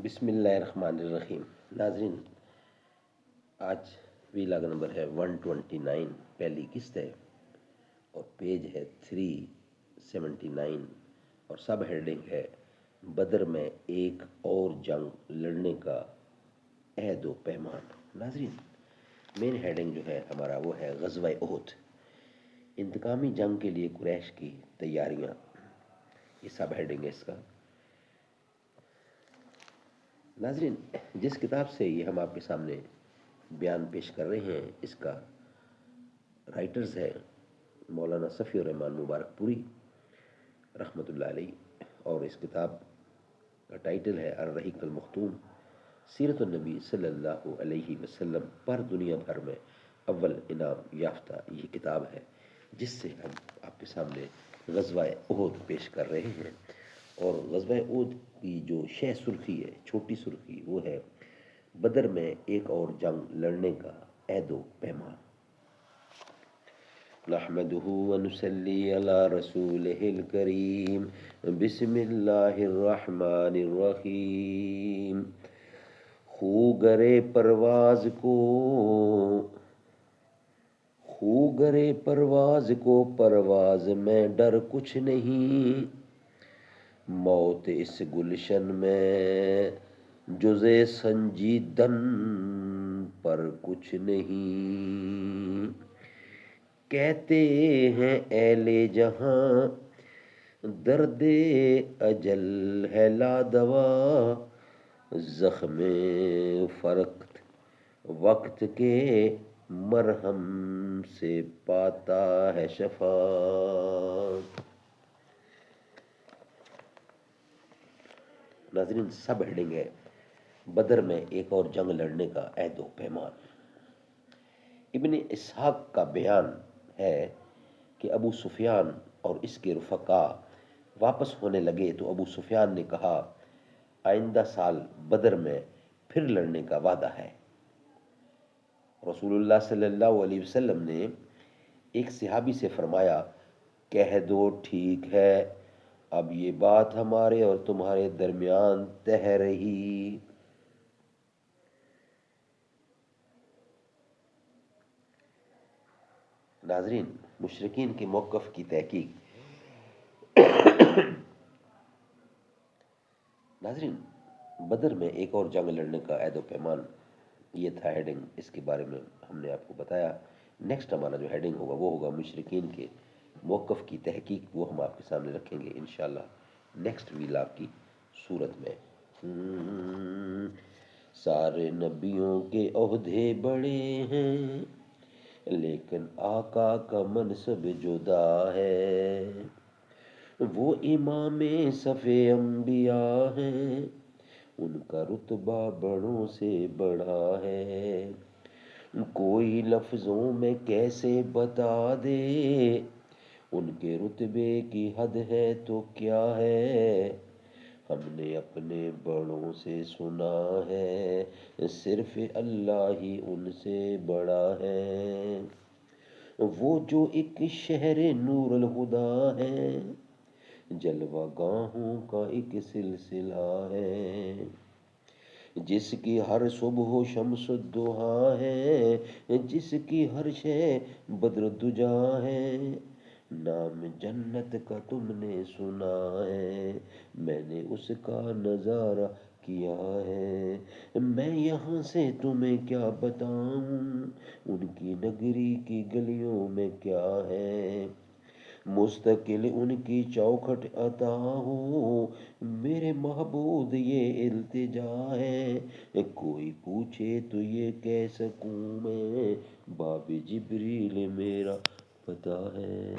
بسم اللہ الرحمن الرحیم۔ ناظرین، آج ویلاگ نمبر ہے 129، پہلی قسط ہے اور پیج ہے 379 اور سب ہیڈنگ ہے بدر میں ایک اور جنگ لڑنے کا عہد و پیمان۔ ناظرین، مین ہیڈنگ جو ہے ہمارا وہ ہے غزوہ احد، انتقامی جنگ کے لیے قریش کی تیاریاں، یہ سب ہیڈنگ ہے اس کا۔ ناظرین، جس کتاب سے یہ ہم آپ کے سامنے بیان پیش کر رہے ہیں، اس کا رائٹرز ہے مولانا صفی الرحمن مبارک پوری رحمۃ اللہ علیہ، اور اس کتاب کا ٹائٹل ہے الرحیق المختوم، سیرت النبی صلی اللہ علیہ وسلم پر دنیا بھر میں اول انعام یافتہ یہ کتاب ہے، جس سے ہم آپ کے سامنے غزوہ احد پیش کر رہے ہیں۔ اور غزوہ احد کی جو شہ سرخی ہے، چھوٹی سرخی، وہ ہے بدر میں ایک اور جنگ لڑنے کا عہد و پیمان۔ نحمده ونصلي على رسوله الكريم، بسم اللہ الرحمن الرحیم۔ خو گرے پرواز کو پرواز میں ڈر کچھ نہیں، موت اس گلشن میں جزے سنجیدن پر کچھ نہیں۔ کہتے ہیں اہل جہاں درد اجل ہے لادوا، زخم وقت کے مرہم سے پاتا ہے شفا۔ ناظرین، سب ہیڈنگ ہے بدر میں ایک اور جنگ لڑنے کا عہد و پیمان۔ ابن اسحاق کا بیان ہے کہ ابو سفیان اور اس کے رفقا واپس ہونے لگے تو ابو سفیان نے کہا، آئندہ سال بدر میں پھر لڑنے کا وعدہ ہے۔ رسول اللہ صلی اللہ علیہ وسلم نے ایک صحابی سے فرمایا، کہہ دو ٹھیک ہے، اب یہ بات ہمارے اور تمہارے درمیان طے رہی۔ ناظرین، مشرکین کے موقف کی تحقیق۔ ناظرین، بدر میں ایک اور جنگ لڑنے کا عہد و پیمان، یہ تھا ہیڈنگ، اس کے بارے میں ہم نے آپ کو بتایا۔ نیکسٹ ہمارا جو ہیڈنگ ہوگا وہ ہوگا مشرکین کے موقف کی تحقیق، وہ ہم آپ کے سامنے رکھیں گے انشاءاللہ نیکسٹ ویلاگ کی صورت میں۔ سارے نبیوں کے عہدے بڑے ہیں، لیکن آقا کا منصب جدا ہے، وہ امام صف انبیاء ہیں، ان کا رتبہ بڑوں سے بڑا ہے۔ کوئی لفظوں میں کیسے بتا دے، ان کے رتبے کی حد ہے تو کیا ہے، ہم نے اپنے بڑوں سے سنا ہے، صرف اللہ ہی ان سے بڑا ہے۔ وہ جو ایک شہر نور الہدیٰ ہے، جلوہ گاہوں کا ایک سلسلہ ہے، جس کی ہر صبح شمس الضحیٰ ہے، جس کی ہر شے بدر الدجیٰ ہے۔ نام جنت کا تم نے سنا ہے، میں نے اس کا نظارہ کیا ہے، میں یہاں سے تمہیں کیا بتاؤں، ان کی نگری کی گلیوں میں کیا ہے، مستقل ان کی چوکھٹ عطا ہو، میرے معبود یہ التجا ہے، کوئی پوچھے تو یہ کہہ سکوں میں، باب جبریل میرا پتہ ہے۔